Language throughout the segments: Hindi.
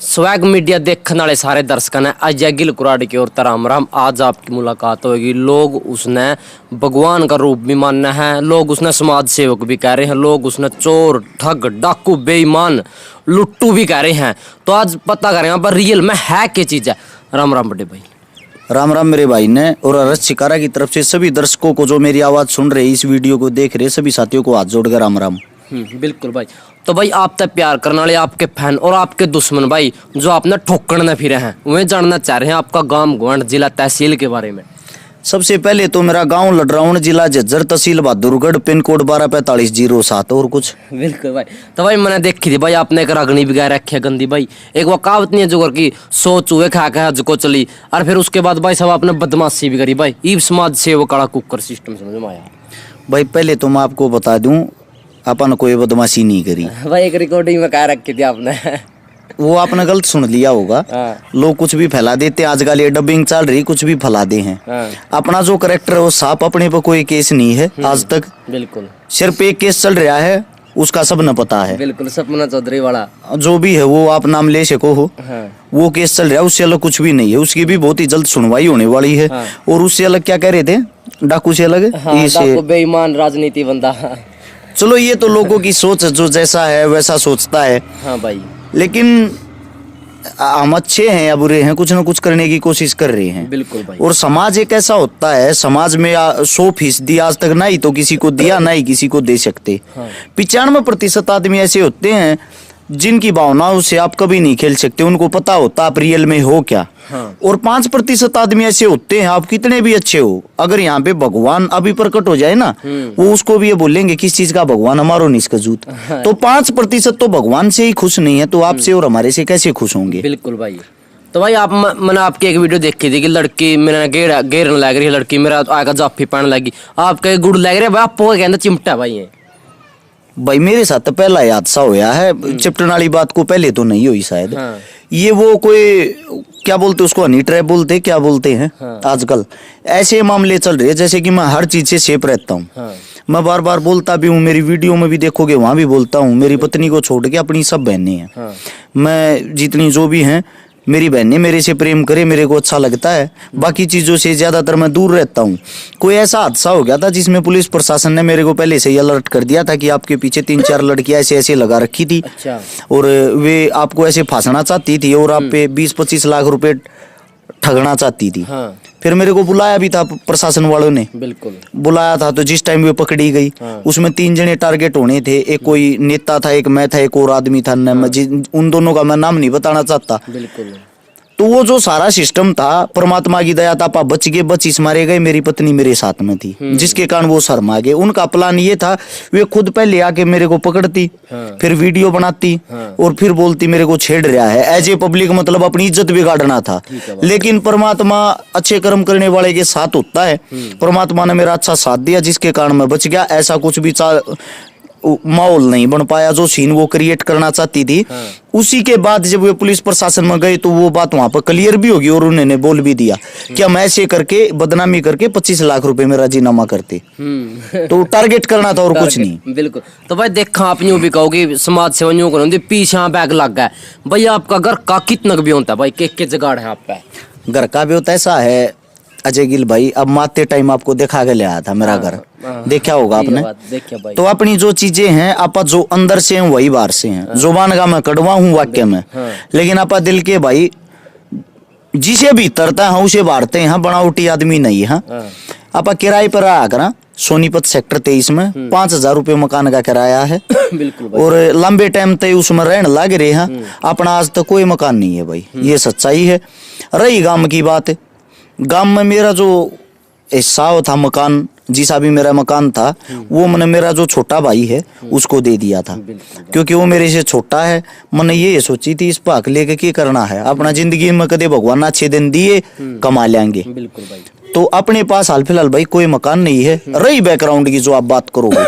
स्वैग मीडिया देखने वाले सारे दर्शकों ने अजय गिल कुराड़ी की ओर राम राम। आज आपकी मुलाकात होगी। लोग उसने भगवान का रूप भी मानना है, लोग उसने समाज सेवक भी कह रहे हैं, लोग उसने चोर ठग डाकू बेईमान लुट्टू भी कह रहे हैं। तो आज पता करें यहाँ पर रियल में है क्या चीज है। राम राम बड़े भाई। राम राम मेरे भाई ने और अरज शिकारा की तरफ से सभी दर्शकों को जो मेरी आवाज सुन रहे, इस वीडियो को देख रहे सभी साथियों को हाथ जोड़कर राम राम। बिल्कुल भाई। तो भाई आप तक प्यार करने वाले आपके फैन और आपके दुश्मन भाई जो आपने ठोकरने फिरे हैं, वे जानना चाह रहे हैं आपका गांव ग्वांड जिला तहसील के बारे में। सबसे पहले तो मेरा गांव लडराउन जिला झज्जर तहसील बहादुरगढ़ पिन कोड 124507। और कुछ बिल्कुल भाई। तो भाई मैंने देखी थी भाई आपने एक रागनी भी गाय रखी है गंदी भाई। एक वो कहावत नहीं है जो की 100 चूहे खा के हज को चली, और फिर उसके बाद भाई सब आपने बदमाशी भी करी भाई। ईब समाज से वो काला कुकर सिस्टम समझ में आया भाई। पहले तो मैं आपको बता दूं, अपन कोई बदमाशी नहीं करी भाई। एक रिकॉर्डिंग में कह रखी थी आपने वो आपने गलत सुन लिया होगा। लोग कुछ भी फैला देते, आजकल ये डबिंग चल रही, कुछ भी फैला दे हैं। अपना जो करेक्टर है वो साफ, अपने पर कोई केस नहीं है आज तक। बिल्कुल सिर्फ एक केस चल रहा है, उसका सब न पता है। बिल्कुल सपना चौधरी वाला जो भी है वो आप नाम ले सको हो। वो केस चल रहा है, उससे अलग कुछ भी नहीं है। उसकी भी बहुत ही जल्द सुनवाई होने वाली है। और उससे अलग क्या कह रहे थे, डाकू से अलग डाकू बेईमान राजनीति बंदा। चलो ये तो लोगों की सोच, जो जैसा है वैसा सोचता है। हाँ भाई। लेकिन हम अच्छे हैं या बुरे हैं, कुछ ना कुछ करने की कोशिश कर रहे हैं। बिल्कुल भाई। और समाज एक ऐसा होता है, समाज में 100% आज तक ना ही तो किसी को दिया, ना ही किसी को दे सकते। 95% आदमी ऐसे होते हैं जिनकी भावनाओं से आप कभी नहीं खेल सकते। उनको पता होता आप रियल में हो क्या। और 5% आदमी ऐसे होते हैं, आप कितने भी अच्छे हो, अगर यहाँ पे भगवान अभी प्रकट हो जाए ना, वो उसको भी ये बोलेंगे किस चीज का भगवान, हमारो निष्का जूत। तो 5% तो भगवान से ही खुश नहीं है, तो आपसे और हमारे से कैसे खुश होंगे। बिल्कुल भाई। तो भाई आप मैंने आपकी एक वीडियो देखी थी कि लड़की मेरा गेरने लग रही है, लड़की मेरा आगा जाफी पहन लगी, आपके गुड़ लग रहे भाई। आपको कहते चिमटा भाई है भाई। मेरे साथ तो पहला हादसा होया है, चिपटन वाली बात को पहले तो नहीं हुई शायद। ये वो कोई क्या बोलते उसको, हनी ट्रैप बोलते क्या बोलते हैं। आजकल ऐसे मामले चल रहे हैं जैसे कि मैं हर चीज से सेफ रहता हूँ। मैं बार बार बोलता भी हूँ, मेरी वीडियो में भी देखोगे वहां भी बोलता हूँ, मेरी पत्नी को छोड़ के अपनी सब बहनें हैं। मैं जितनी जो भी हैं मेरी बहनें मेरे से प्रेम करे, मेरे को अच्छा लगता है। बाकी चीजों से ज्यादातर मैं दूर रहता हूँ। कोई ऐसा हादसा हो गया था जिसमें पुलिस प्रशासन ने मेरे को पहले से ही अलर्ट कर दिया था कि आपके पीछे 3-4 लड़कियां ऐसे ऐसे लगा रखी थी। अच्छा। और वे आपको ऐसे फांसना चाहती थी और आप पे 20-25 लाख रुपए ठगना चाहती थी। फिर मेरे को बुलाया भी था प्रशासन वालों ने। बिल्कुल बुलाया था। तो जिस टाइम वे पकड़ी गई, उसमें 3 जने टारगेट होने थे। एक कोई नेता था, एक मैं था, एक और आदमी था। उन दोनों का मैं नाम नहीं बताना चाहता। बिल्कुल। तो वो जो सारा सिस्टम था, परमात्मा की दया था, बच गए, बचिस मारे गए। मेरी पत्नी मेरे साथ में थी, जिसके कारण वो शर्मा गए। उनका प्लान ये था, वे खुद पहले आके मेरे को पकड़ती, फिर वीडियो बनाती और फिर बोलती मेरे को छेड़ रहा है एज ए पब्लिक, मतलब अपनी इज्जत बिगाड़ना था। लेकिन परमात्मा अच्छे कर्म करने वाले के साथ होता है। परमात्मा ने मेरा अच्छा साथ दिया, जिसके कारण मैं बच गया। ऐसा कुछ भी माहौल नहीं बन पाया जो सीन वो क्रिएट करना चाहती थी। उसी के बाद जब वे पुलिस प्रशासन में गए तो वो बात वहां पर क्लियर भी होगी और उन्होंने बोल भी दिया कि हम ऐसे करके बदनामी करके 25 लाख रुपए में राजीनामा करते। तो टारगेट करना था और कुछ नहीं। बिल्कुल। तो भाई देखा आप यूं भी कहोगे समाज सेवा को पीछे बैग लग गया भाई। आपका घर का कितना भी होता है भाई, के जगाड़ है आप पे घर का भी होता ऐसा है अजय गिल भाई। अब माते टाइम आपको दिखा के ले आया था मेरा घर, देखा होगा आपने। तो अपनी जो चीजें हैं आप जो अंदर से हैं वही बाहर से हैं। जुबान का मैं कड़वा हूँ वाक्य में, लेकिन आप दिल के भाई जिसे भीतरता है उसे बांटते हैं। बनावटी आदमी नहीं है। आप किराए पर आ कर सोनीपत सेक्टर 23 में 5,000 रुपये मकान का किराया है। बिल्कुल। और लंबे टाइम तक उसमें रहने लग रहे हैं। अपना आज तक कोई मकान नहीं है भाई, ये सच्चाई है। रही गांव की बात, गांव में मेरा जो हिस्सा था मकान, जिसा भी मेरा मकान था, वो मैंने मेरा जो छोटा भाई है उसको दे दिया था, क्योंकि वो मेरे से छोटा है। मैंने ये सोची थी इस पाक लेके क्या करना है, अपना जिंदगी में कदे भगवान अच्छे दिन दिए कमा लेंगे। बिल्कुल भाई। तो अपने पास हाल फिलहाल भाई कोई मकान नहीं है। रही बैकग्राउंड की जो आप बात करोगे,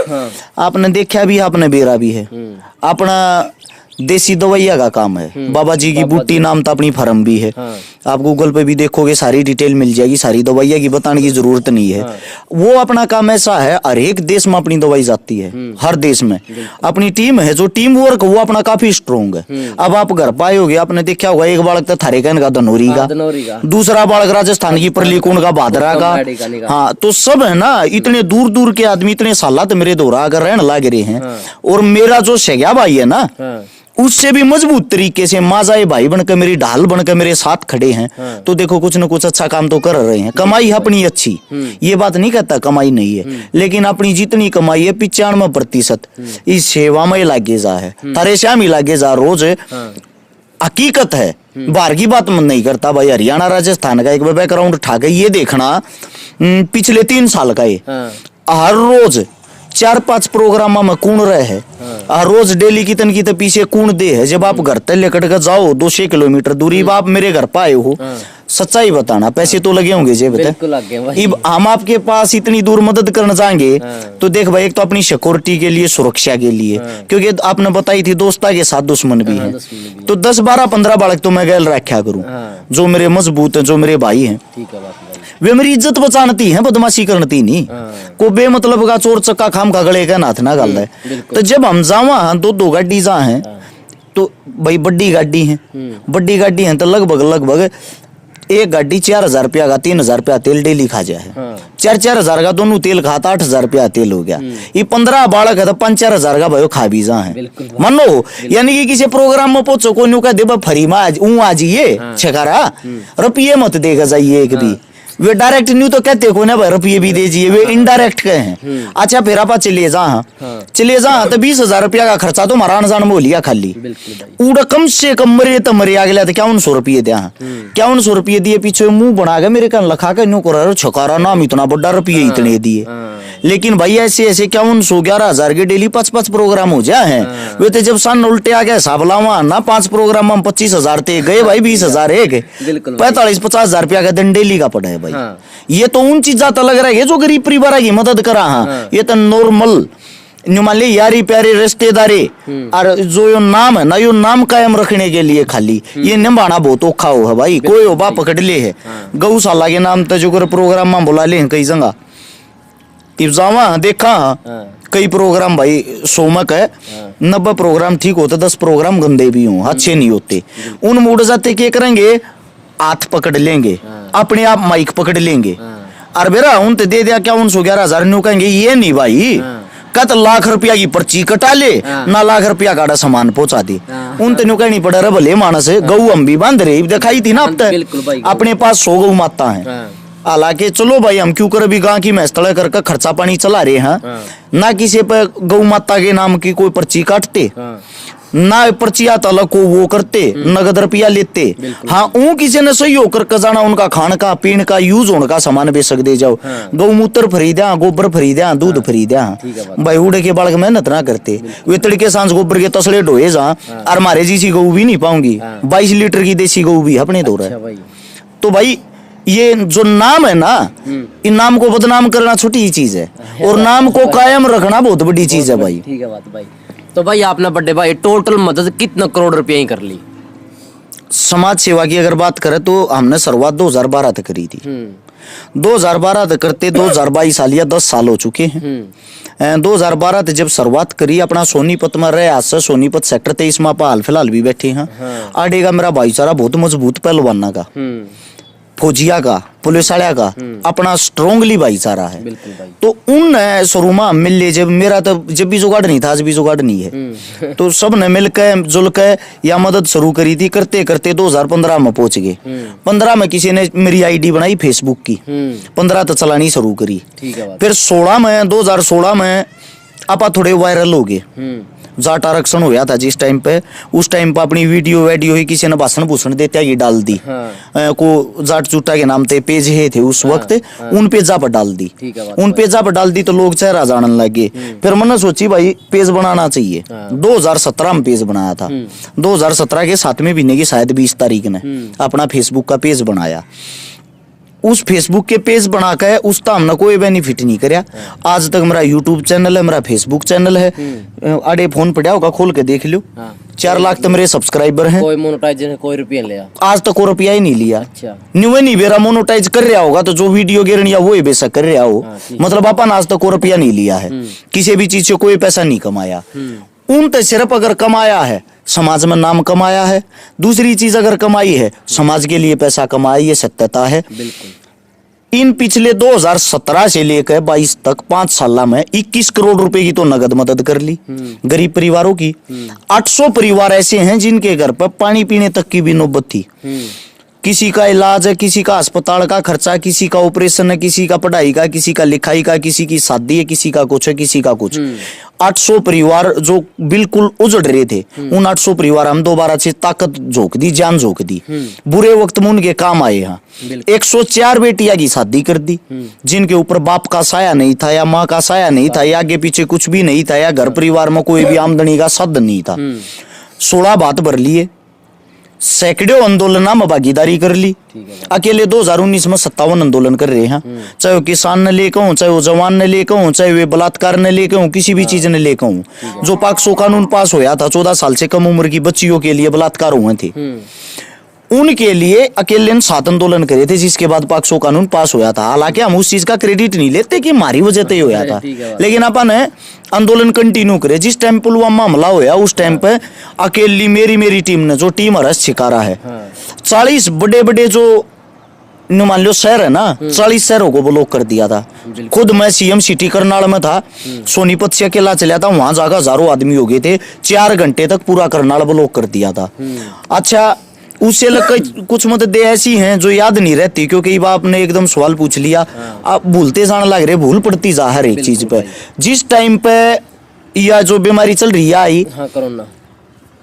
आपने देखा भी, आपने बेरा भी है। अपना देसी दवाइया का काम है। बाबा जी की बूटी नाम तो अपनी फर्म भी है। आप गूगल पे भी देखोगे, सारी डिटेल मिल जाएगी। सारी दवाइया की बताने की जरूरत नहीं है। वो अपना काम ऐसा है, हर एक देश में अपनी दवाई जाती है, हर देश में अपनी टीम है। जो टीम वर्क वो अपना काफी स्ट्रोंग है। अब आप घर पाए होगे, आपने देखा होगा, एक बालक तो थारेकन का धनौरी का, दूसरा बालक राजस्थान की परलीकुंड का, भादरा का। हाँ, तो सब है ना, इतने दूर दूर के आदमी इतने सालात मेरे दोहरा आकर रहने लग रहे हैं। और मेरा जो शेग्या भाई है ना, उससे भी मजबूत तरीके से माजाए भाई बनकर, मेरी ढाल बनकर मेरे साथ खड़े हैं। तो देखो कुछ न कुछ अच्छा काम तो कर रहे हैं। कमाई अपनी अच्छी, ये बात नहीं कहता कमाई नहीं है, लेकिन अपनी जितनी कमाई है 95% इस सेवा में लागे जा है, थारे श्याम ही लागे जा रोज। हकीकत है, बाहर की बात मन नहीं करता भाई। हरियाणा राजस्थान का एक बैकग्राउंड उठा के ये देखना, पिछले 3 साल का ये हर रोज 4-5 प्रोग्राम में कौन रहे है, रोज डेली कितन की तो पीछे कौन दे है। जब आप घर तक लेकर के जाओ 200 किलोमीटर दूरी, आप मेरे घर पाए हो, सच्चाई बताना, पैसे तो लगे होंगे जेब में। हम आपके पास इतनी दूर मदद करना चाहेंगे तो देख भाई, एक तो अपनी सिक्योरिटी के लिए, सुरक्षा के लिए, क्योंकि आपने बताई थी दोस्ता के साथ दुश्मन भी है। तो 10, 12, 15 बालक तो मैं गैल रखा करूँ जो मेरे मजबूत है, जो मेरे भाई हैं। वे मेरी इज्जत बचानती है, बदमाशी करनती नहीं। को बेमतलब का चोर चक्का खाम का गले का नाथ ना गल है। तो जब हम जावा 2 गाड़ी जा हैं, तो भाई बड्डी गाड़ी है, बड्डी गाड़ी है तो लगभग एक गाड़ी 4,000 रुपया का 3,000 रुपया तेल डेली खा जाए। 4-4 हजार का दोनों तेल खाता 8,000 रुपया तेल हो गया। ये 15 बालक है तो 5-4 हजार का भाई खा भी जा है। मानो यानी कि किसी प्रोग्राम में पहुंचो, कोई न्यू कह दे फरी में आज ये छकारा रुपये मत देगा जाइए एक भी। वे डायरेक्ट न्यू तो कहते को ना भाई रुपये भी दे दिए, वे इनडायरेक्ट कहे हैं। अच्छा फिर आप चले जा तो 20,000 रुपया का खर्चा तो हमारा अनजान में हो लिया खाली। उड़ा कम से कम मरे तो मरे आ गया तो 5100 रुपये दिया, 5100 रुपये दिए, पीछे मुंह बना के मेरे कान लखा के न्यू करा छकारा नाम इतना बड़ा रुपये इतने दिए। लेकिन भाई ऐसे 5100 11,000 के डेली 5-5 प्रोग्राम हो जाए हैं। वे तो जब सन उल्टे आ गया हिसाब लावा ना, 5 प्रोग्राम में 25,000 थे गए भाई, 20,000 एक 45-50 हजार रुपया का दिन डेली का पड़ा है भाई। ये तो उन चीजा तो लग रहा है जो गरीब परिवार की मदद करा। ये तो नॉर्मल मान ली यारी प्यारी रिश्तेदारी और जो यो नाम है ना, यो नाम कायम रखने के लिए खाली ये निभाना बहुत औखा हो है भाई। कोई हो बा पकड़ ले है गौशाला के नाम तो जो प्रोग्राम में बुला ले कई जगह जावा देखा कई प्रोग्राम भाई सोमक है 90 प्रोग्राम ठीक होते, 10 प्रोग्राम गंदे भी हों, अच्छे नहीं होते। उन मूड जाते क्या करेंगे, हाथ पकड़ लेंगे, अपने आप माइक पकड़ लेंगे और बेरा उन दे दिया क्या 11,000 न्यू कहेंगे। ये नहीं भाई, कत लाख रुपया की पर्ची कटा ले ना, लाख रुपया का सामान पहुंचा दे। उन तेन कहनी पड़ा रे भले मानस गऊ हम भी बांध रहे दिखाई थी ना। अब तक अपने पास 100 गऊ माता है, हालांकि चलो भाई हम क्यों कर भी गांव की मैस तड़े करके खर्चा पानी चला रहे हैं ना, किसी पे गौ माता के नाम की कोई पर्ची काटते ना, पर्चिया तलक को वो करते नगद रुपया लेते। हाँ ऊ किसी ने सही होकर जाना, उनका खान का पीन का यूज होने का सामान बेचक दे जाओ। गौमूत्र फ्री दिया, गोबर फ्री दिया, दूध फ्री दिया भाई। उड़े के बालक मेहनत ना करते, वे तड़के सांझ गोबर के तसले ढोए जा और मारे जैसी गऊ भी नहीं पाऊंगी। 22 लीटर की देसी गऊ भी अपने दो रहा। तो भाई ये जो नाम है ना, इन नाम को बदनाम करना छोटी ही चीज है और नाम को कायम रखना बहुत बड़ी चीज है भाई। ठीक है बात भाई। तो भाई आपने बड़े भाई टोटल मदद कितना करोड़ रुपया ही कर ली? समाज सेवा की अगर बात करें तो हमने शुरुआत 2012 तक करी थी। 2012 तक करते 2022 साल या 10 साल हो चुके हैं। 2012 तक जब शुरुआत करी, अपना सोनीपत में रहे, आज से सोनीपत सेक्टर 23 में हाल फिलहाल भी बैठे हैं। आड़े का मेरा भाईचारा बहुत मजबूत पहलवाना का, फौजिया का, पुलिस वाला का अपना स्ट्रोंगली भाईचारा है। तो उन शुरू में मिल ले, जब मेरा तो जब भी जुगाड़ नहीं था, आज भी जुगाड़ नहीं है, तो सब ने मिल के जुल के या मदद शुरू करी थी। करते करते 2015 में पहुंच गए। 15 में किसी ने मेरी आईडी बनाई फेसबुक की, 15 तो चलानी शुरू करी। फिर 2016 में आपा थोड़े वायरल हो गए। जाट आरक्षण होया था जिस टाइम पे, उस टाइम पे अपनी वीडियो ही किसी ने भाषण भूषण देते ये डाल दी। को जाट चुट्टा के नाम थे पेज है थे उस वक्त, उन पेजा पर डाल दी। उन पेजा पर डाल दी तो लोग चेहरा जानने लगे। फिर मैंने सोची भाई पेज बनाना चाहिए। 2017 में पेज बनाया था। 2017 के 7वें महीने की शायद 20 तारीख ने अपना फेसबुक का पेज बनाया। उस फेसबुक के पेज बना के उसका हमने कोई बेनिफिट नहीं करया। आज तक मेरा यूट्यूब चैनल है, मेरा फेसबुक चैनल है, आड़े फोन पड़ा होगा खोल के देख लो। 4 लाख तो मेरे सब्सक्राइबर हैं। कोई मोनेटाइजेशन कोई रुपया लिया आज तक कोई रुपया ही नहीं लिया। अच्छा नहीं बेरा मोनोटाइज कर रहा होगा तो जो वीडियो गिरनिया वो ही बेशक कर रहा हो, मतलब अपन आज तक कोई रुपया नहीं लिया है, किसी भी चीज से कोई पैसा नहीं कमाया। उन तो सिर्फ अगर कमाया है समाज में नाम कमाया है, दूसरी चीज अगर कमाई है समाज के लिए पैसा कमाया, ये सत्यता है। बिल्कुल। इन पिछले 2017 से लेकर 22 तक 5 साल में 21 करोड़ रुपए की तो नगद मदद कर ली गरीब परिवारों की। 800 परिवार ऐसे हैं जिनके घर पर पानी पीने तक की भी नौबत थी। किसी का इलाज है, किसी का अस्पताल का खर्चा, किसी का ऑपरेशन है, किसी का पढ़ाई का, किसी का लिखाई का, किसी की शादी है, किसी का कुछ है, किसी का कुछ। 800 परिवार जो बिल्कुल उजड़ रहे थे, उन 800 परिवार हम दोबारा से ताकत झोंक दी, जान झोंक दी। बुरे वक्त में उनके काम आए। यहाँ 104 बेटियां की शादी कर दी जिनके ऊपर बाप का साया नहीं था या माँ का साया नहीं था या आगे पीछे कुछ भी नहीं था या घर परिवार में कोई भी आमदनी का साधन नहीं था। 16 बात भर लिए, सैकड़ों आंदोलन में भागीदारी कर ली। अकेले 2019 में 57 आंदोलन कर रहे हैं, चाहे वो किसान ने लेकर हूँ, चाहे वो जवान ने लेकर हूँ, चाहे वे बलात्कार ने लेकर हूँ, किसी भी चीज ने लेकर हूँ। जो पॉक्सो कानून पास होया था 14 साल से कम उम्र की बच्चियों के लिए बलात्कार हुए थे, उनके लिए अकेले 7 आंदोलन करे थे, जिसके बाद पॉक्सो कानून पास होया था। हालांकि हम उस चीज का क्रेडिट नहीं लेते कि हमारी वजह से होया था, लेकिन अपन आंदोलन कंटिन्यू करे। जिस टाइम पुलवामा हमला होया उस टाइम पे अकेली मेरी टीम ने, जो टीम हरस शिकारा है, 40 बड़े बड़े जो मान लो शहर है ना, 40 शहरों को ब्लॉक कर दिया था। खुद मैं सीएम सिटी करनाल में था, सोनीपत से अकेला चला था, वहां जाकर हजारों आदमी हो गए थे। 4 घंटे तक पूरा करनाल ब्लॉक कर दिया था। अच्छा, उससे कुछ मददें ऐसी हैं जो याद नहीं रहती, क्योंकि ये आपने एकदम सवाल पूछ लिया, आप भूलते जाने लग रहे, भूल पड़ती जा हर एक चीज पे। जिस टाइम पे या जो बीमारी चल रही है कोरोना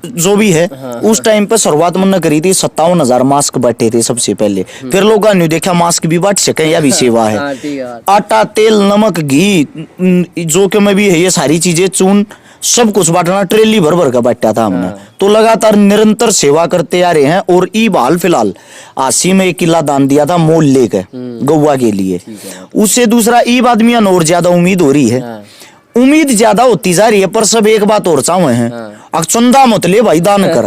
जो भी है, उस टाइम पे शुरुआत मैंने करी थी, 57,000 मास्क बांटे थे सबसे पहले। फिर लोगों ने देखा मास्क भी बांट सके, यह भी सेवा है। आटा, तेल, नमक, घी, जो कि मैं भी है, ये सारी चीजें, चून, सब कुछ बांटना, ट्रेली भर भर का बांटा था हमने। तो लगातार निरंतर सेवा करते आ रहे हैं। और ईब हाल फिलहाल 80 में 1 किला दान दिया था मोल लेकर गौवा के लिए। उससे दूसरा ईब आदमी और ज्यादा उम्मीद हो रही है, उम्मीद ज्यादा होती जा रही है। पर सब एक बात और चाहे हैं, चंदा मत ले भाई, दान कर।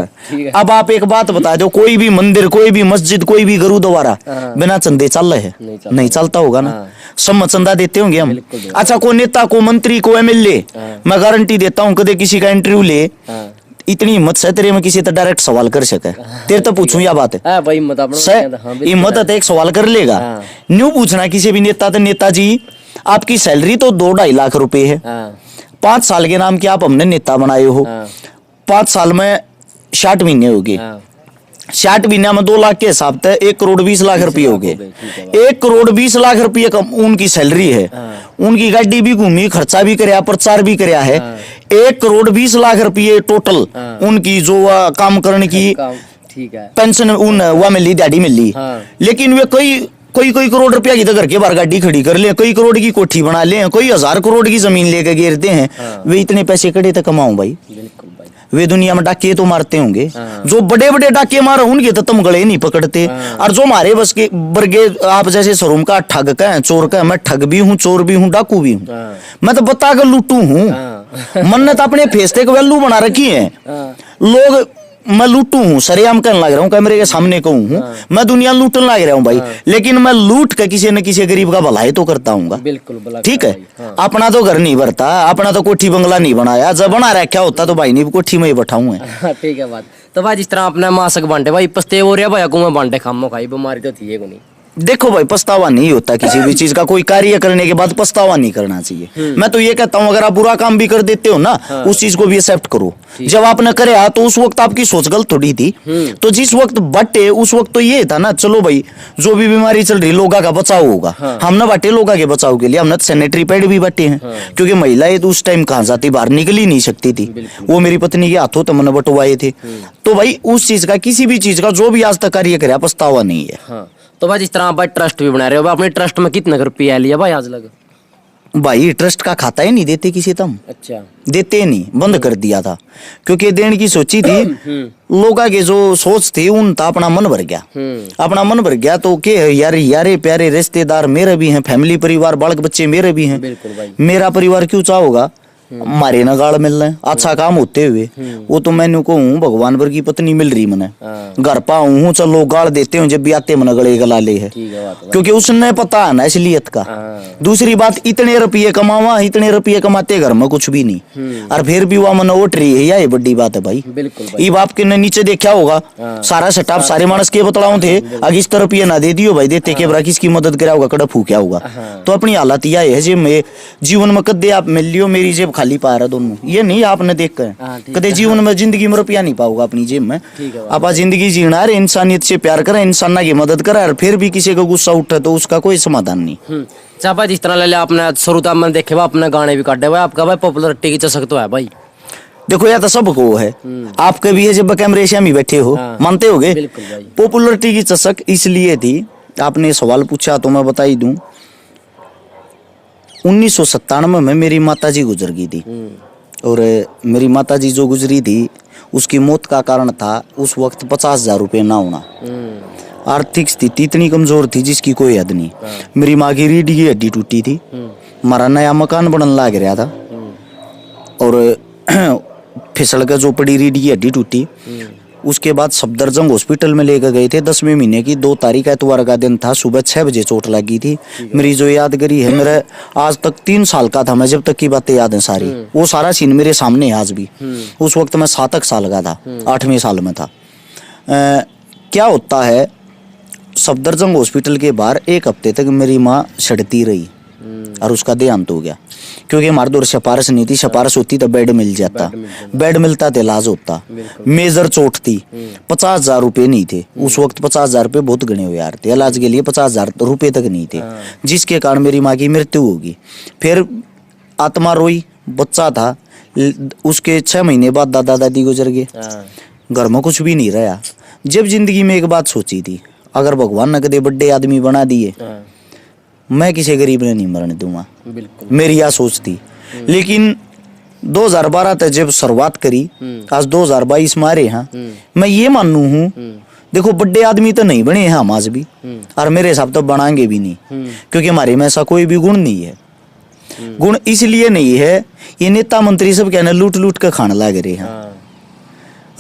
अब आप एक बात बता दो, कोई भी मंदिर, कोई भी मस्जिद, कोई भी गुरुद्वारा बिना चंदे चल रहे हैं? नहीं चलता होगा ना, सब चंदा देते होंगे हम। अच्छा, को नेता, को मंत्री, को एमएलए, मैं गारंटी देता हूँ कदे किसी का इंटरव्यू ले, इतनी हिम्मत से तेरे में किसी तो डायरेक्ट सवाल कर सके। तेरे तो पूछूं या बात है हिम्मत है, एक सवाल कर लेगा। न्यू पूछना किसी भी नेता तो, नेताजी आपकी सैलरी तो 2-2.5 लाख रुपए है, 5 साल के नाम के आप हमने नेता बनाए हो, 5 साल में 60 महीने हो गए, 60 महीने में 2 लाख के हिसाब से 1 करोड़ 20 लाख रुपये हो गए। 1 करोड़ 20 लाख रुपये उनकी सैलरी है, उनकी गाड़ी भी घूमी, खर्चा भी कराया, प्रचार भी कराया है। 1 करोड़ 20 लाख रुपये टोटल उनकी जो काम करने की पेंशन उन वह मिली, दिहाड़ी मिली। लेकिन वे कोई करोड़ रुपया की तो घर के बाहर गाड़ी खड़ी कर ले, कई करोड़ की कोठी बना ले, कोई 1000 करोड़ की जमीन लेकर गिरते हैं। वे इतने पैसे कड़े तक कमाऊं भाई? वे दुनिया में डाके तो मारते होंगे, जो बड़े बड़े डाके मारे उनके तो तुम गले नहीं पकड़ते। और जो हमारे बस के वर्गे आप जैसे शोरूम का ठग का, चोर का, मैं ठग भी हूँ, चोर भी हूँ, डाकू भी हूँ, मैं तो बता कर लूटू हूँ। मन ने तो अपने फेसते को वैल्यू बना रखी है। लोग, मैं लूटू हूँ, सरेआम करने लग रहा हूँ, कैमरे के सामने कहूँ हूँ, मैं दुनिया लूटने लग रहा हूँ भाई। लेकिन मैं लूट के किसी न किसी गरीब का भलाई तो करता हूँ। बिल्कुल, ठीक है। अपना तो घर नहीं भरता, अपना तो कोठी बंगला नहीं बनाया, जब बना रखा होता तो भाई नहीं कोठी में ही बैठाऊँ। ठीक है बात। तो भाई जिस तरह आपने मास्क बांटे भाई, पछते हो रहा भाई को बांटे, खामो खाई बीमारी तो थी नहीं। देखो भाई, पछतावा नहीं होता किसी भी चीज का, कोई कार्य करने के बाद पछतावा नहीं करना चाहिए। मैं तो ये कहता हूँ, अगर आप बुरा काम भी कर देते हो ना, उस चीज को भी एक्सेप्ट करो। जब आपने करे तो उस वक्त आपकी सोच गलत थोड़ी थी, तो जिस वक्त बटे उस वक्त तो ये था ना, चलो भाई जो भी बीमारी चल रही लोगों का बचाव होगा, हमने बांटे लोगों के बचाव के लिए, हमने सैनिटरी पैड भी बांटे हैं, क्योंकि महिलाएं तो उस टाइम कहाँ जाती, बाहर निकल ही नहीं सकती थी। वो मेरी पत्नी के हाथों तो मैंने बंटवाए थे। तो भाई उस चीज का, किसी भी चीज का जो भी आज तक कार्य करे, पछतावा नहीं है। तो भाई जिस तरह आप भाई ट्रस्ट भी बना रहे हो, अपने ट्रस्ट में कितने रुपया लिया भाई आज लग? भाई ट्रस्ट का खाता ही नहीं देते किसी तम, अच्छा देते नहीं, बंद कर दिया था क्योंकि देने की सोची थी। लोगों के जो सोच थी उन था अपना मन भर गया, अपना मन भर गया तो के यार यारे प्यारे रिश्तेदार मेरे भी हैं, फैमिली परिवार बालक बच्चे मेरे भी हैं, बिल्कुल भाई। मेरा परिवार क्यों चाहोगा मारे ना गाड़ मिल रहे अच्छा काम होते हुए। वो तो मैंने कहूँ भगवान भर की पत्नी मिल रही मने, घर पाऊँ हूँ चलो गाड़ देते हूँ जब भी आते मन गले गला ले है, क्योंकि उसने पता है ना इसलियत का। दूसरी बात इतने रुपये कमावा, इतने रुपये कमाते घर में कुछ भी नहीं, और फिर भी वह मन ओट रही है, यही बड़ी बात है भाई। ये बाप के ने नीचे देखा होगा सारा सेटअप सारे मानस के बतलाऊ थे, अगर इस रुपये ना दे दियो भाई देते के बरा किसकी मदद करा होगा, कड़ा फूक्या होगा। तो अपनी हालत यह है जे मैं जीवन में कदे आप मिल लियो मेरी जेब खाली पा रहा दोनों, ये नहीं आपने देख कर कदे जीवन में जिंदगी में रुपया नहीं पाऊंगा अपनी जेब में। आप जिंदगी जीना है, इंसानियत से प्यार करें, इंसान की मदद करें, और फिर भी किसी का गुस्सा उठे तो उसका कोई समाधान नहीं। चापा जिस तरह ले लिया आपने शुरुआत में देखे हुआ अपने गाने भी काटे हुए, आपका भाई पॉपुलरिटी की चसक तो है भाई। देखो या तो सबको है, आपके भी है जब कैमरे से हम ही बैठे हो, मानते होगे। पॉपुलरिटी की चसक इसलिए थी, आपने सवाल पूछा तो मैं बता ही दूं। 1997 में मेरी माताजी गुजर गई थी, और मेरी माताजी जो गुजरी थी उसकी मौत का कारण था उस वक्त 50,000 रुपये ना होना। आर्थिक स्थिति इतनी कमजोर थी जिसकी कोई हद नहीं। मेरी माँ की रीढ़ की हड्डी टूटी थी, हमारा नया मकान बनने लग रहा था, और फिसल के जो पड़ी रीढ़ की हड्डी टूटी। उसके बाद सफदरजंग हॉस्पिटल में लेकर गए थे, 10वें महीने की 2 तारीख एतवार का दिन था, सुबह 6 बजे चोट लगी थी। मेरी जो यादगिरी है, मेरा आज तक 3 साल का था मैं, जब तक की बातें याद है सारी, वो सारा सीन मेरे सामने है आज भी। उस वक्त मैं 7 साल का था, 8वें साल में था। क्या होता है, सफदरजंग हॉस्पिटल के बाहर 1 हफ्ते तक मेरी माँ सड़ती रही और उसका देहांत हो गया, क्योंकि हमारे दौर सिफारिश नहीं थी, सिफारिश होती तो बेड मिल जाता, बेड मिलता तो इलाज होता। मेजर चोट थी, 50,000 रुपये नहीं थे उस वक्त, 50,000 रुपये बहुत गणे हुए यार थे, इलाज के लिए 50,000 रुपये तक नहीं थे, जिसके कारण मेरी माँ की मृत्यु होगी। फिर आत्मा रोई, बच्चा था, उसके 6 महीने बाद दादा दादी गुजर गए, घर में कुछ भी नहीं रहा। जब जिंदगी में एक बात सोची थी, अगर भगवान ने कदे बड़े आदमी बना दिए, मैं किसी गरीब ने नहीं मरने दूंगा, मेरी यह सोच थी। लेकिन 2012 तक जब शुरुआत करी, आज 2022 मारे हैं, मैं ये मानू हूँ, देखो बड़े आदमी तो नहीं बने हैं हम आज भी, और मेरे हिसाब तो बनाएंगे भी नहीं, क्योंकि हमारे में ऐसा कोई भी गुण नहीं है। गुण इसलिए नहीं है, ये नेता मंत्री सब कहने लूट लूट कर खाने लग रहे हैं।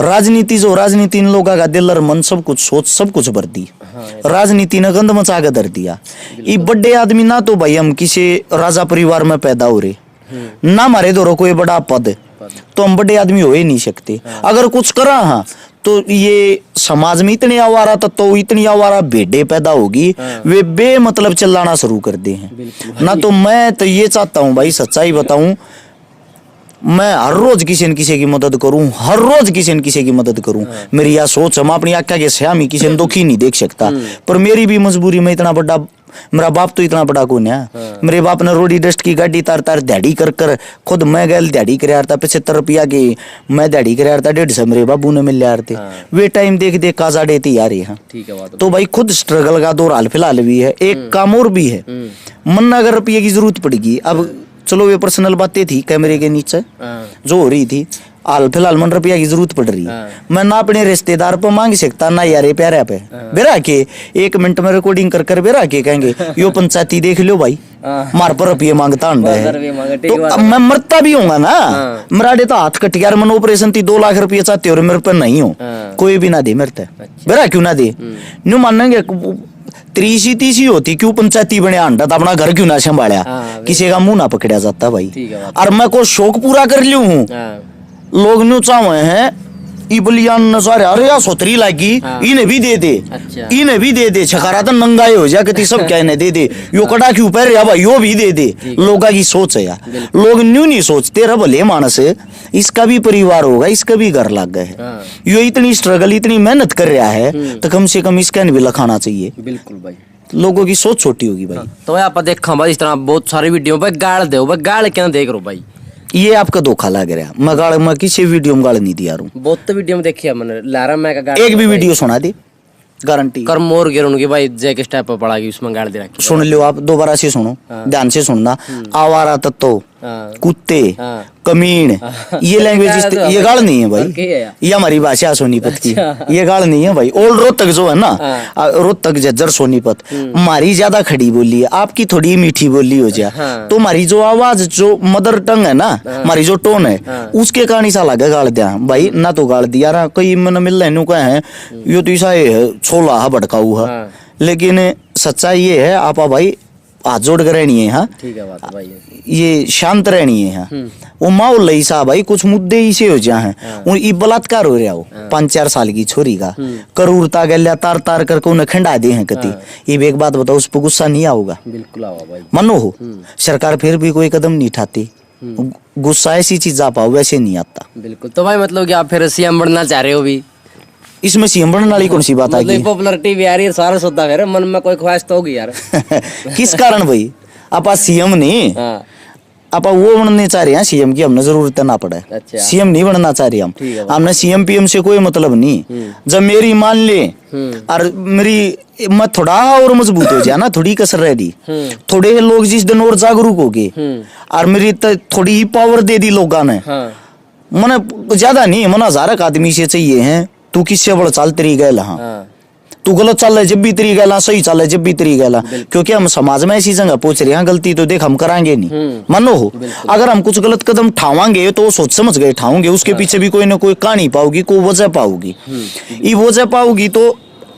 राजनीति जो राजनीति इन लोगों का दिल और मन सब कुछ सोच सब कुछ भर दी, राजनीति ने गंद मचा के धर दिया। ये बड़े आदमी ना तो भाई हम किसी राजा परिवार में पैदा हो रहे, ना हमारे दौर कोई बड़ा पद, तो हम बड़े आदमी हो ही नहीं सकते। अगर कुछ करा हाँ तो ये समाज में इतने आवारा तो इतनी आवारा भेड़े पैदा होगी, वे बेमतलब चिल्लाना शुरू कर दे हैं ना। तो मैं तो ये चाहता हूँ भाई, सच्चाई बताऊं, मैं हर रोज किसी न किसी की मदद करूं, हर रोज किसी न किसी की मदद करूं। मेरी यह सोच है, मैं अपनी आँखों के सामने किसी ने दुखी नहीं देख सकता, पर मेरी भी मजबूरी में इतना बड़ा, मेरा बाप तो इतना बड़ा कौन है। मेरे बाप ने रोडी डस्ट की गाड़ी तार तार दिहाड़ी कर कर, खुद मैं गैल दिहाड़ी कर था 75 रुपया की, मैं दिहाड़ी कर था 150 मेरे बाबू ने मिल रहे थे। वे टाइम देख देख काजा देती यार है। तो भाई खुद स्ट्रगल का दौर हाल फिलहाल भी है। एक काम और भी है, मन अगर रुपये की जरूरत पड़ेगी, अब चलो वे पर्सनल बातें थी कैमरे के नीचे जो हो रही थी, हाल फिलहाल मन रुपया की जरूरत पड़ रही है, मैं ना अपने रिश्तेदार पे मांग सकता ना यारे प्यारे पे बेरा के 1 मिनट में रिकॉर्डिंग कर कर बेरा के कहेंगे यो पंचायती देख लो भाई मार पर रुपये मांगता है, तो अब मैं मरता भी होगा ना। मेरा तो हाथ कट गया, मन ऑपरेशन थी 2 लाख रुपये चाहते हो, मेरे पर नहीं हो, कोई भी ना दे मेरे तक, बेरा क्यों ना दे, न्यू मानेंगे 30 होती क्यों पंचायती बने अंडा अपना घर क्यों ना संभाला, किसी का मुंह ना पकड़ा जाता भाई। और मैं को शौक पूरा कर लियो हूँ, लोग न्यू चाहे हैं इबलियान नजारे, अरे यार सोतरी लागी इन्हें भी दे दे, इन्हें भी दे दे, छकारा तो नंगाई हो जा कि सब क्या इन्हें दे दे, यो कड़ा क्यों पैर या भाई यो भी दे दे। लोगों की सोच है यार, लोग न्यू नहीं सोचते रहा भले मानस है, इसका भी परिवार होगा, इसका भी घर लग गए है, यो इतनी स्ट्रगल इतनी मेहनत कर रहा है, तो कम से कम इसका भी लखाना चाहिए। बिल्कुल भाई, लोगों की सोच छोटी होगी भाई। तो आप देखा भाई इस तरह बहुत सारी वीडियो पे गाड़ दो, गाड़ क्या देख रो भाई, ये आपका धोखा लग रहा है। मैं गाड़ मैं किसी वीडियो में गाड़ नहीं दिया रहा हूँ, बहुत तो वीडियो में देखी है मैंने, लारा मैं का एक भी वीडियो सुना दे, गारंटी। कर मोर गिर उनकी भाई जय किस टाइप पर पड़ा गई उसमें गाड़ दे रखी। सुन लो आप, दोबारा से सुनो, ध्यान से सुनना। आवारा तत्व, हाँ। कुत्ते, हाँ। कमीन, ये लैंग्वेज ये गाल नहीं है भाई, है ये हमारी भाषा है सोनीपत की। अच्छा। ये गाल नहीं है भाई। ओल्ड रोहतक जो है ना, रोहतक झज्जर सोनीपत, हमारी ज्यादा खड़ी बोली है, आपकी थोड़ी मीठी बोली हो जाए। हाँ। तो हमारी जो आवाज, जो मदर टंग है ना, हमारी जो टोन है, उसके कारण सा लगे गाल दिया भाई ना। तो गाल दिया रहा कई मन मिल रहे कहे हैं यो तो ऐसा है छोला है भड़काऊ है। हाँ। लेकिन सच्चाई ये है आपा भाई हाथ जोड़ कर रहनी है। हाँ ठीक है बात भाई। ये शांत रहनी है। हाँ वो माहौल ऐसा भाई, कुछ मुद्दे ऐसे हो जाए हैं। वो ये बलात्कार हो रहा हो 5-4 साल की छोरी का, करूरता गल्या तार तार करके उन्हें खंडा दे हैं कति। ये एक बात बताओ, उस पर गुस्सा नहीं आओगा? बिल्कुल आओ भाई। मनो हो सरकार फिर भी कोई कदम नहीं उठाती, गुस्सा ऐसी चीज आ पाओ वैसे नहीं आता। बिल्कुल। तो भाई मतलब कि आप फिर सीएम बनना चाह रहे हो भी? इसमें सीएम बनने वाली कौन सी बात आ गई? पॉपुलरिटी भी आ रही है, सारा सोता है मन में कोई ख्वाहिश तो होगी यार। किस कारण भाई? आपा सीएम नहीं, हाँ। आपा वो बनने चाह रहे हैं सीएम की, हमने जरूरत ना पड़े। अच्छा। सीएम नहीं बनना चाह रहे हम। ठीक है। हमने सीएम पीएम से कोई मतलब नहीं। जब मेरी मान ले और मेरी मैं थोड़ा और मजबूत हो जाए ना, थोड़ी कसर रह दी, थोड़े लोग जिस दिन और जागरूक हो गए और मेरी थोड़ी ही पावर दे दी लोगों ने, हाँ। मने ज्यादा नहीं, मना 1000 आदमी से चाहिए हैं तू किससे बड़ा चाल तेरी गैल। हाँ हाँ। तू गलत चल रहा है जब भी तेरी गैला, सही चल रहा है जब भी तेरी गैला। क्योंकि हम समाज में ऐसी जगह पहुंच रहे हैं, गलती तो देख हम कराएंगे नहीं। मानो हो अगर हम कुछ गलत कदम उठावांगे तो वो सोच समझ गए उठाओगे, उसके पीछे भी कोई ना कोई कहानी पाओगी, कोई वजह पाओगी। ये वजह पाओगी तो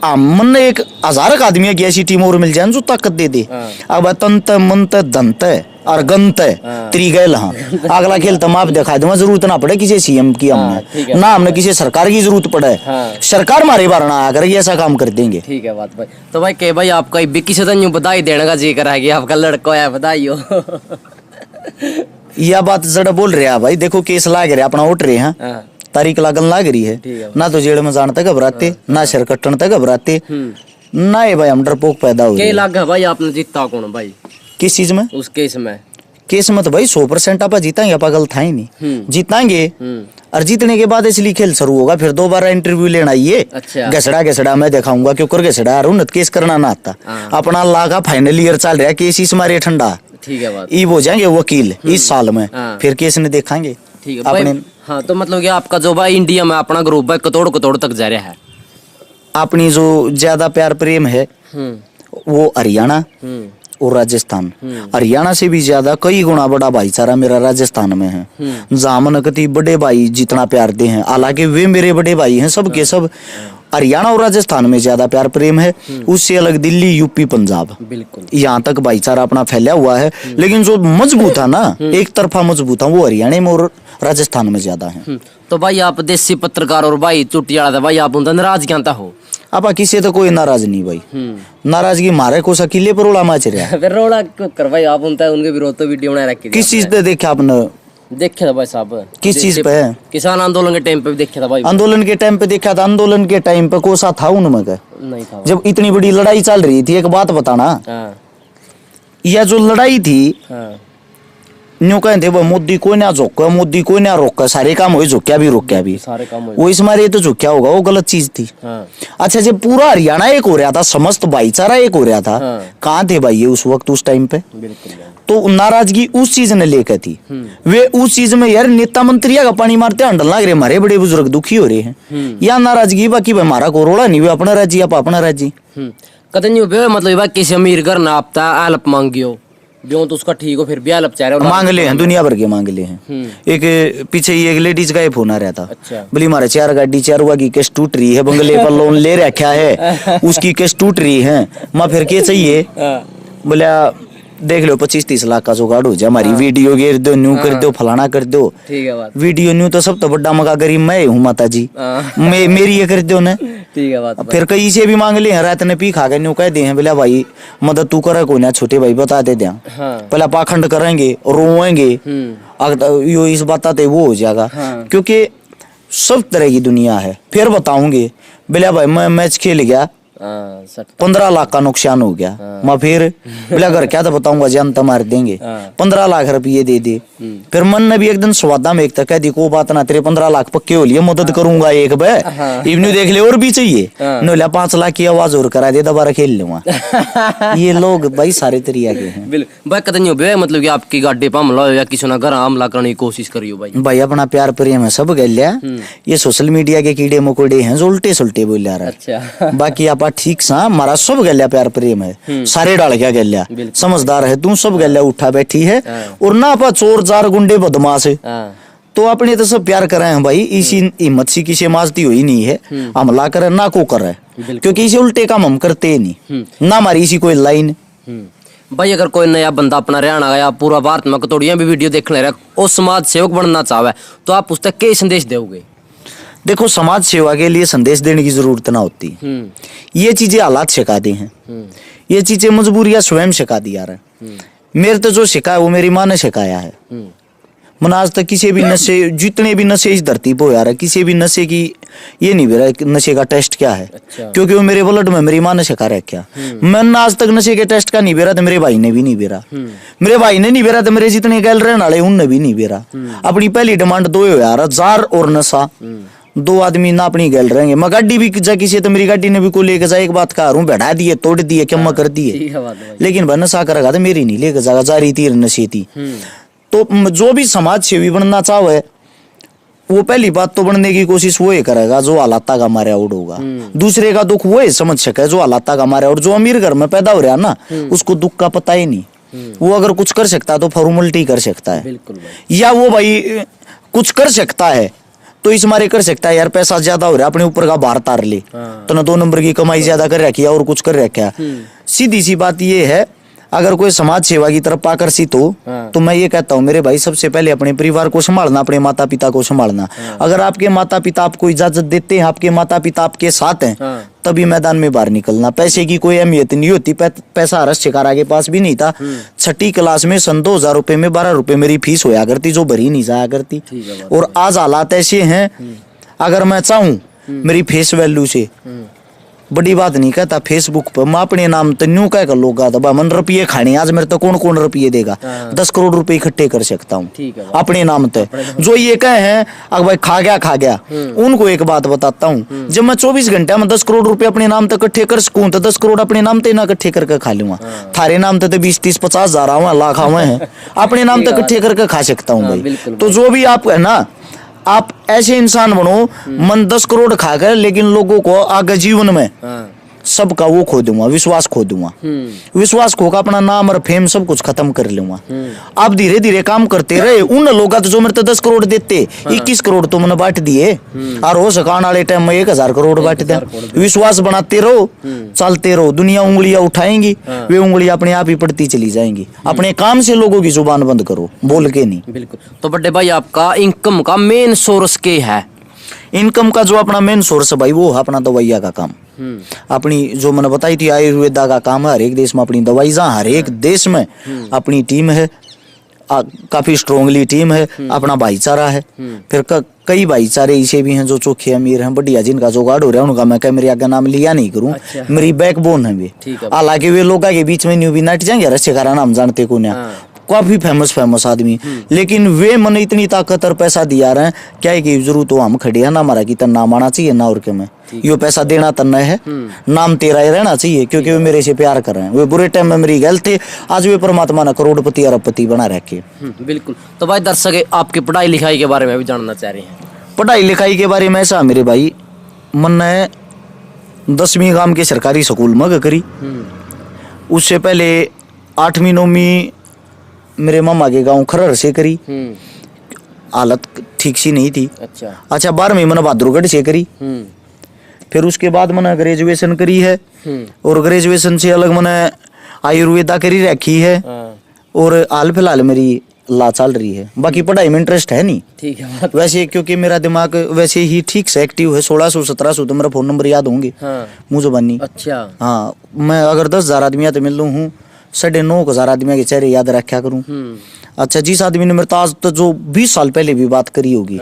मन एक 1000 आदमी की ऐसी टीम और मिल जाए जो ताकत दे दे। अब तंत मंत दंत और गंत तेरी गैल। हाँ अगला खेल तो आप दिखा दूंगा, जरूरत ना पड़े किसी सीएम की हमने, ना हमने किसी सरकार की जरूरत पड़े। सरकार हमारे बार ना आकर ये ऐसा काम कर देंगे। ठीक है बात भाई। तो भाई के भाई आपका बिक्की से तो बधाई देने का जी करा कि आपका लड़का है, बधाई हो। यह बात जरा बोल रहे हैं भाई, देखो केस लाग रहे अपना उठ रहे हैं, तारीख लागन लाग रही है ना, तो जेल में जाने तक घबराते, ना सिर कटने तक घबराते, ना ये भाई हम डरपोक पैदा हो गए। लाग भाई आपने जीता कौन भाई? किस चीज में? उस केस में। केस में तो भाई 100% आप जीतेंगे, आप गलत है ही नहीं, जीतेंगे। और जीतने के बाद इसलिए खेल शुरू होगा, फिर दोबारा इंटरव्यू लेना ये। अच्छा। घसड़ा मैं दिखाऊंगा क्यों कर घसड़ा उन्नत केस करना ना आता। अपना ला का फाइनल ईयर चल रहा, केस इस मारे ठंडा। ठीक है बात। ये हो जाएंगे वकील इस साल में, फिर केस ने देखेंगे। ठीक है अपने। हाँ तो मतलब कि आपका जो भाई इंडिया में अपना ग्रुप है कतोड़ तक जा रहा है। अपनी जो ज्यादा प्यार प्रेम है वो हरियाणा और राजस्थान। हरियाणा से भी ज्यादा कई गुना बड़ा भाईचारा मेरा राजस्थान में है, जहाँ मन कति बड़े भाई जितना प्यार दे हैं, हालांकि वे मेरे बड़े भाई हैं सब के सब। हरियाणा और राजस्थान में ज्यादा प्यार प्रेम है, उससे अलग दिल्ली यूपी पंजाब बिल्कुल यहाँ तक भाईचारा अपना फैला हुआ है। लेकिन जो मजबूत है ना, एक तरफा मजबूत है, वो हरियाणा में और राजस्थान में ज्यादा है। तो भाई आप देसी पत्रकार और भाई चुटियाला था भाई, आप उनका नाराज क्या हो? आप किसी तो कोई नाराज नहीं भाई, नाराजगी मारे को सकीले पर रोड़ा माच रहा है। फिर रोड़ा क्यों कर भाई आप उनका, उनके विरोध तो वीडियो बना रखी। किस चीज पे देखा आपने? देखे था भाई साहब। किस चीज पे? किसान आंदोलन के टाइम पे भी देखा था भाई। आंदोलन के टाइम पे देखा था? आंदोलन के टाइम पे कोसा था उनमें का? नहीं था जब इतनी बड़ी लड़ाई चल रही थी। एक बात बताना, यह जो लड़ाई थी न्यू कहते वो मोदी को ना झोंका, मोदी को ना रोका, सारे काम हो झोंक्या भी रोक्या भी, सारे काम वो इस मारे तो झोंक्या होगा, वो गलत चीज थी। अच्छा जब पूरा हरियाणा एक हो रहा था, समस्त भाईचारा एक हो रहा था, कहाँ थे भाई ये उस वक्त उस टाइम पे? तो नाराजगी उस चीज ने लेकर थी। वे उस चीज में यार नेता मंत्रिया का पानी मारते हंडल लग रहे, हमारे बड़े बुजुर्ग दुखी हो रहे हैं, या नाराजगी बाकी भाई हमारा कोरोड़ा नहीं, वे अपना राज्य आप अपना राज्य कतई मतलब किसी अमीर घर ना आपता हेल्प मांगियो तो उसका ठीक हो, फिर भी हेल्प चाह रहे हो? मांग ले हैं, दुनिया भर के मांग ले हैं। एक पीछे ही एक लेडीज का फोन आ रहा था। अच्छा। बोली हमारे 4 गाड़ी 4 हुआ की किस्त टूट रही है, बंगले पर लोन ले रखा है, उसकी किस्त टूट रही है, माँ फिर क्या चाहिए? बोला देख लो 25-30 लाख का जुगाड़ हो जाए, हमारी वीडियो घेर दो, न्यू कर दो, फलाना कर दो। ठीक है बात। वीडियो न्यू तो सब तो बड़ा मगा गरीब मैं हूँ माता जी, मेरी ये कर दो ना। ठीक है बात। फिर कई से भी मांग ले हैं, रात ने पी खा के न्यू कह दे हैं, बोला भाई मदद तू करे को ना, छोटे भाई बता दे दिया। पहला पाखंड करेंगे, रोएंगे, यो इस बताते वो हो जाएगा, क्योंकि सब तरह की दुनिया है। फिर बताऊंगे बोला भाई मैं मैच खेल गया, हाँ, 15 लाख का नुकसान हो गया। मैं फिर बोला घर क्या तो बताऊंगा जान मार देंगे। 15 लाख रुपये दे दे। फिर मन ने भी एक दिन स्वादा में एक तक कह दी को बात ना, तेरे 15 लाख पक्के हो लिए, मदद करूंगा एक बे इवनी देख ले और भी चाहिए न 5 लाख की आवाज और करा दे, दोबारा खेल लूंगा। ये लोग भाई सारे तरीके के हैं। बिल्कुल भाई, कतई हो मतलब कि आपकी गाड़ी पर हमला हो या किसी ने घर हमला करने की कोशिश करी हो भाई? भाई अपना प्यार प्रेम है सब गल लिया। ये सोशल मीडिया के कीड़े मकोड़े हैं जो उल्टे सुलटे बोल रहा है। अच्छा बाकी आप ठीक सा हमारा सब गलिया प्यार प्रेम है, सारे डाल क्या गलिया समझदार है तू, सब गलिया उठा बैठी है। और ना आप चोर जार गुंडे बदमाश है तो अपने तो सब प्यार करे हैं भाई। इसी हिम्मत सी किसी माजती हुई नहीं है हमला करे ना को करे, क्योंकि इसे उल्टे काम हम करते नहीं ना, हमारी इसी कोई लाइन। भाई अगर कोई नया बंदा अपना हरियाणा या पूरा भारत में कतौड़िया भी वीडियो देखने रहा और समाज सेवक बनना चाहे तो आप उस तक क्या संदेश दोगे? देखो समाज सेवा के लिए संदेश देने की जरूरत ना होती, ये चीजें हालात सिखाते हैं, ये चीजें मजबूरियां स्वयं सिखा दिया रहा। मेरे तो जो सिखा है वो मेरी माँ ने सिखाया है। मन आज तक किसी भी नशे, जितने भी नशे इस धरती पे यार किसी भी नशे की ये नहीं बेरा नशे का टेस्ट क्या है। अच्छा। क्योंकि वो मेरे ब्लड में मेरी माँ ने सिखा रखा। मैंने आज तक नशे के टेस्ट का नहीं बेरा तो मेरे भाई ने भी नहीं बेरा, मेरे भाई ने नहीं बेरा तो मेरे जितने गैल रहने वाले उनने भी नहीं बेरा। अपनी पहली डिमांड दो यार, जार और नशा। दो आदमी ना अपनी गैल रहेंगे। मैं गाड़ी भी जाकी से तो मेरी गाड़ी ने भी को लेकर जाए, एक बात कह रहा हूँ बैठा दिए तोड़ दिए क्या कर दिए, लेकिन भाई नशा करेगा तो मेरी नहीं लेकर जाएगा, जारी तीर नशे थी। तो जो भी समाज सेवी बनना चाहे वो पहली बात तो बनने की कोशिश वो ही करेगा जो हालात का मारे आउट होगा। दूसरे का दुख वो ही समझ सके जो हालात का मारे, और जो अमीर घर में पैदा हो रहा ना उसको दुख का पता ही नहीं। वो अगर कुछ कर सकता है तो फॉर्मेलिटी कर सकता है, या वो भाई कुछ कर सकता है तो इस मारे कर सकता है यार पैसा ज्यादा हो रहा है अपने ऊपर का भार तार ले तो ना 2 नंबर की कमाई ज्यादा कर रखी है और कुछ कर रखा। सीधी सी बात ये है, अगर कोई समाज सेवा की तरफ आकर्षित हो तो मैं ये कहता हूँ मेरे भाई सबसे पहले अपने परिवार को संभालना, अपने माता पिता को संभालना। अगर आपके माता पिता आपको इजाजत देते हैं, आपके माता पिता आपके साथ हैं, तभी मैदान में बाहर निकलना। पैसे की कोई अहमियत नहीं होती, पैसा हरस शिकारा के पास भी नहीं था। 6ठी क्लास में सन 2000 रुपए में 12 रुपए मेरी फीस होया करती जो भरी नहीं जाया करती। और आज हालात ऐसे हैं, अगर मैं चाहूँ मेरी फेस वैल्यू से बड़ी बात नहीं कहता फेसबुक पर मैं अपने नाम तो न्यू कह कर लोग मन रुपये खाने आज मेरे तो कौन रुपये देगा। 10 करोड़ रुपए इकट्ठे कर सकता हूँ अपने नाम पे। जो ये कहे हैं अगर भाई खा गया उनको एक बात बताता हूँ, जब मैं 24 घंटे में 10 करोड़ रुपए अपने नाम तक इकट्ठे कर सकूँ तो 10 करोड़ अपने नाम तक ना इकट्ठे करके खा लूंगा। थारे नाम तक 20 30 50 हजार आवे लाख आवे हैं, अपने नाम तक इकट्ठे करके खा सकता हूँ भाई। तो जो भी आप है ना, आप ऐसे इंसान बनो मन 10 करोड़ खाकर लेकिन लोगों को आगे जीवन में सबका वो खो दूंगा, विश्वास खो दूंगा। विश्वास खो का अपना नाम और फेम सब कुछ खत्म कर लूंगा। आप धीरे धीरे काम करते रहे, उन लोगों तो जो मेरे तो 10 करोड़ देते 21 करोड़ तो मैंने बांट दिए, और हो सकान वाले टाइम में 1000 करोड़ बांट दे। विश्वास बनाते रहो, चलते रहो, दुनिया उंगलियां उठाएंगी, वे उंगलियां अपने आप ही पड़ती चली जाएंगी। अपने काम से लोगों की जुबान बंद करो, बोल के नहीं। बिल्कुल। तो बड़े भाई आपका इनकम का मेन सोर्स क्या है? इनकम का जो अपना मेन सोर्स है भाई वो है अपना दवाइया का काम। अपनी जो मैंने बताई थी आयुर्वेदा का काम है, हर एक देश में अपनी दवाई हर एक देश में अपनी टीम है, काफी स्ट्रोंगली टीम है, अपना भाईचारा है। फिर कई भाईचारे ऐसे भी हैं जो चोखे अमीर हैं बढ़िया, जिनका जुगाड़ हो रहा है उनका मैं क्या मेरे आगे नाम लिया नहीं करूं। अच्छा। मेरी बैकबोन है वे, हालांकि वे लोग के बीच में न्यू भी नट जाएंगे रस्से का नाम जानते को ना, काफी फेमस आदमी, लेकिन वे मन इतनी ताकत और पैसा दिया रहे हैं क्या है कि जरूर तो हम खड़े हैं ना, हमारा की तन नाम आना चाहिए ना, और क्या मैं यो पैसा देना तन है, नाम तेरा ही रहना चाहिए, क्योंकि वे मेरे से प्यार कर रहे हैं। वे बुरे टाइम में मेरी गल थे, आज वे परमात्मा ने करोड़पति अरबपति बना रखे। बिल्कुल। तो भाई दर्शक आपकी पढ़ाई लिखाई के बारे में भी जानना चाह रहे हैं। पढ़ाई लिखाई के बारे में ऐसा मेरे भाई मन ने 10वीं गांव के सरकारी स्कूल में करी, उससे पहले 8वीं 9वीं मेरे मामा के गांव खरर से करी, हालत ठीक सी नहीं थी। अच्छा 12वीं मैंने बहादुरगढ़ से करी, फिर उसके बाद मैंने ग्रेजुएशन करी है, और ग्रेजुएशन से अलग मैंने आयुर्वेदा करी रखी है, और हाल फिलहाल मेरी ला चल रही है। बाकी पढ़ाई में इंटरेस्ट है नहीं। ठीक है। वैसे क्योंकि मेरा दिमाग वैसे ही ठीक से एक्टिव है, 1600-1700 तो मेरा फोन नंबर याद होंगे मुझे बनी। अच्छा हाँ, मैं अगर 10,000 आदमी तो मिल लूँ हूँ 9,500 आदमी के चेहरे याद रखा करूं। अच्छा जिस आदमी ने मेरे आज तो जो 20 साल पहले भी बात करी होगी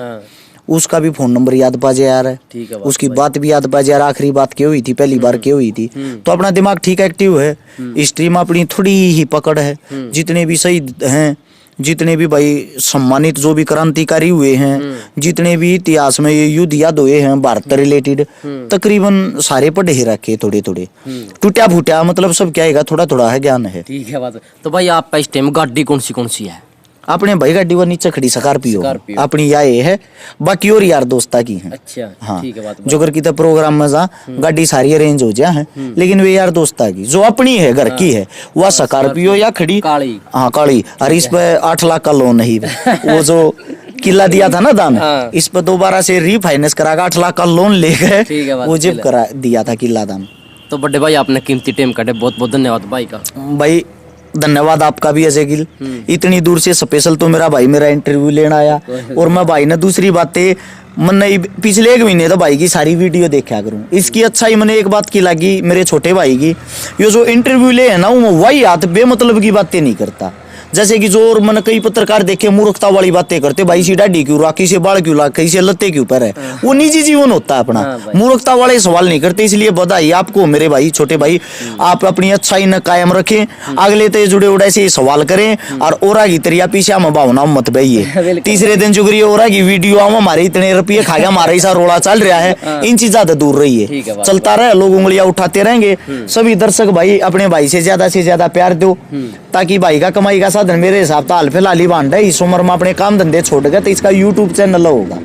उसका भी फोन नंबर याद पा जा रहा है, ठीक है, उसकी बात भी याद पा जा रहा है, आखिरी बात क्या हुई थी, पहली बार क्या हुई थी। तो अपना दिमाग ठीक एक्टिव है, स्ट्रीम अपनी थोड़ी ही पकड़ है। जितने भी शहीद हैं, जितने भी भाई सम्मानित जो भी क्रांतिकारी हुए हैं, जितने भी इतिहास में ये युद्ध याद हुए हैं भारत रिलेटेड, तकरीबन सारे पढ़े ही रखे थोड़े थोड़े, टूटा फूटा मतलब सब क्या है, थोड़ा थोड़ा है ज्ञान है। ठीक है बात। तो भाई आपका इस टाइम गाड़ी कौन सी है? अपने भाई गाड़ी वो नीचे खड़ी स्कॉर्पियो स्कॉर्पियो। अपनी ये है, बाकी और यार दोस्ता की है। अच्छा, हाँ, ठीक है बात। जोगर की तो प्रोग्राम में जा गाड़ी सारी अरेंज हो जा है, लेकिन वे यार दोस्ता की जो अपनी है घर की है वह स्कॉर्पियो या खड़ी काली। हाँ काली। और इस पे 8 लाख का लोन नहीं वो जो किला दिया था ना दान, हाँ। इस पे दोबारा से रीफाइनेंस करा 8 लाख का लोन ले ठीक है गए, बात, वो जिप करा दिया था किला दान। तो बड़े भाई आपने कीमती टाइम काटे, बहुत बहुत धन्यवाद भाई का। भाई धन्यवाद आपका भी अजय गिल, इतनी दूर से स्पेशल तो मेरा भाई मेरा इंटरव्यू लेना आया। और मैं भाई ने दूसरी बातें मैंने पिछले 1 महीने तो भाई की सारी वीडियो देखा करूं, इसकी अच्छाई मैंने एक बात की लगी मेरे छोटे भाई की, ये जो इंटरव्यू ले है ना वो वही हाथ बेमतलब की बातें नहीं करता। जैसे कि जो और मैंने कई पत्रकार देखे मूर्खता वाली बातें करते, भाई सी डाडी क्यों रहा, किसे बाल क्यों ला, कैसे लत्ते क्यों पर है, वो निजी जीवन होता है अपना। मूर्खता वाले सवाल नहीं करते, इसलिए बधाई आपको मेरे भाई छोटे भाई, आप अपनी अच्छाई न कायम रखें, अगले ते जुड़े उड़े से सवाल करें और ओरा की तरिया पीछे हम भावना मत बहिए। तीसरे दिन जुगरी ओरा की वीडियो हम हमारे इतने रुपये खा गया, हमारा ऐसा रोड़ा चल रहा है, इन चीज ज्यादा दूर रहिए, चलता रहे, लोग उंगलियां उठाते रहेंगे। सभी दर्शक भाई अपने भाई से ज्यादा प्यार दो, ताकि भाई का कमाई का साधन मेरे हिसाब से हाल फिलहाल ही बांट है। इस उम्र में अपने काम धंधे छोड़ गए तो इसका यूट्यूब चैनल होगा,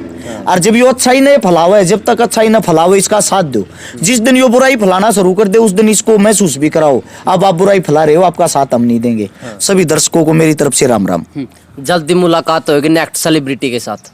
और जब ये अच्छाई नहीं फैलावे, जब तक अच्छाई न फैलावे इसका साथ दो। जिस दिन ये बुराई फैलाना शुरू कर दे उस दिन इसको महसूस भी कराओ, अब आप बुराई फैला रहे हो, आपका साथ हम नहीं देंगे। सभी दर्शकों को मेरी तरफ से राम राम। जल्दी मुलाकात होगी नेक्स्ट सेलिब्रिटी के साथ।